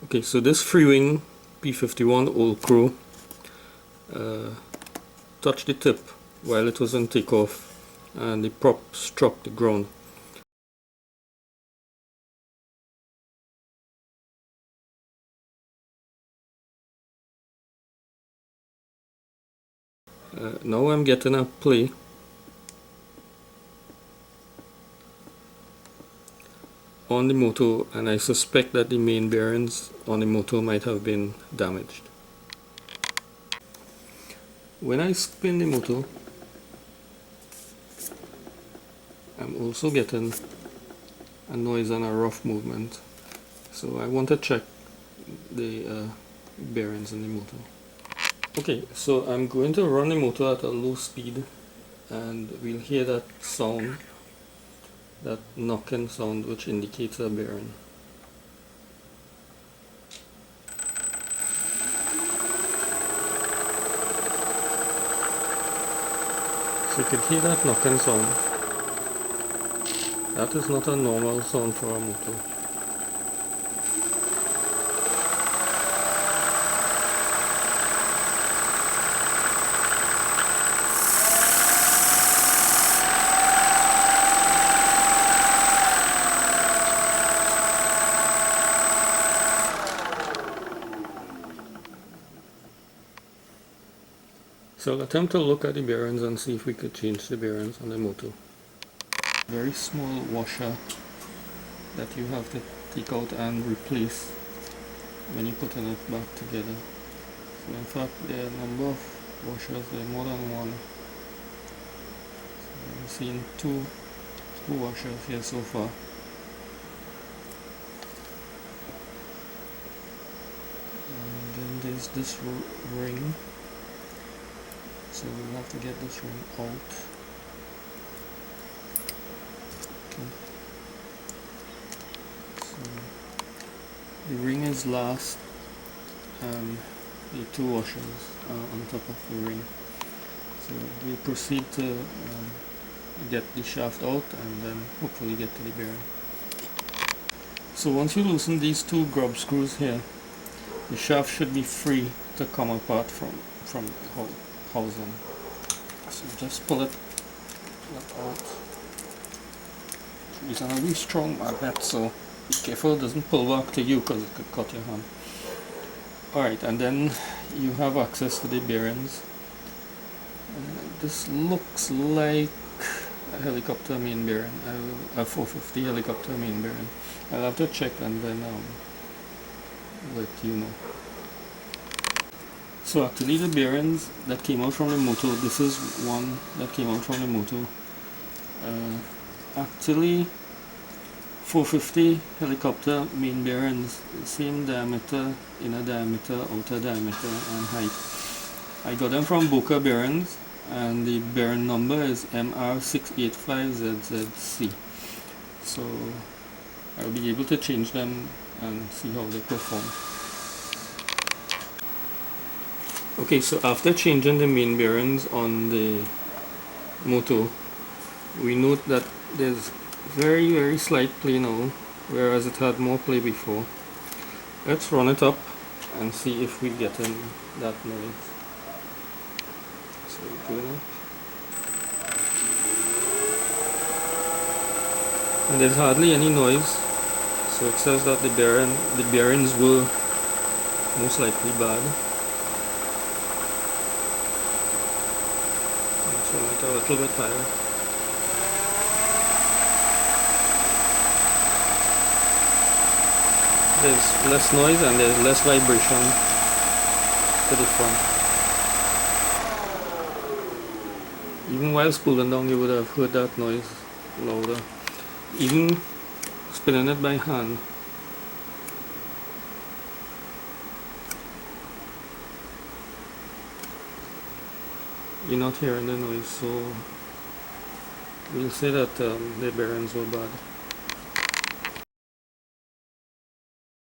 Okay, so this freewing P51 Old Crow touched the tip while it was in takeoff and the prop struck the ground. Now I'm getting a play. On the motor, and I suspect that the main bearings on the motor might have been damaged. When I spin the motor, I'm also getting a noise and a rough movement, so I want to check the bearings in the motor. Okay, so I'm going to run the motor at a low speed and we'll hear that sound, that knocking sound, which indicates a bearing. So you can hear that knocking sound. That is not a normal sound for a motor. So I'll attempt to look at the bearings and see if we could change the bearings on the motor. Very small washer that you have to take out and replace when you're putting it back together. So in fact there are a number of washers, there are more than one. So I'm seeing two washers here so far. And then there's this ring. So we'll have to get this ring out. Okay. So the ring is last and the two washers are on top of the ring. So we'll proceed to get the shaft out and then hopefully get to the bearing. So once you loosen these two grub screws here, the shaft should be free to come apart from the housing. So just pull it out. It's a really strong magnet, so be careful it doesn't pull back to you because it could cut your hand. Alright, and then you have access to the bearings. This looks like a helicopter main bearing, a 450 helicopter main bearing. I'll have to check and then let you know. So actually the bearings that came out from the motor, this is one that came out from the motor. Actually 450 helicopter main bearings, same diameter, inner diameter, outer diameter and height. I got them from Boca bearings and the bearing number is MR685ZZC. So I'll be able to change them and see how they perform. Okay, so after changing the main bearings on the motor, we note that there's very slight play now, whereas it had more play before. Let's run it up and see if we get in that noise. So we're going up. And there's hardly any noise, so it says that the bearings were most likely bad. So make it a little bit higher. There's less noise and there's less vibration to the front. Even while spooling down you would have heard that noise louder. Even spinning it by hand. You're not hearing the noise, so we'll say that the bearings were bad.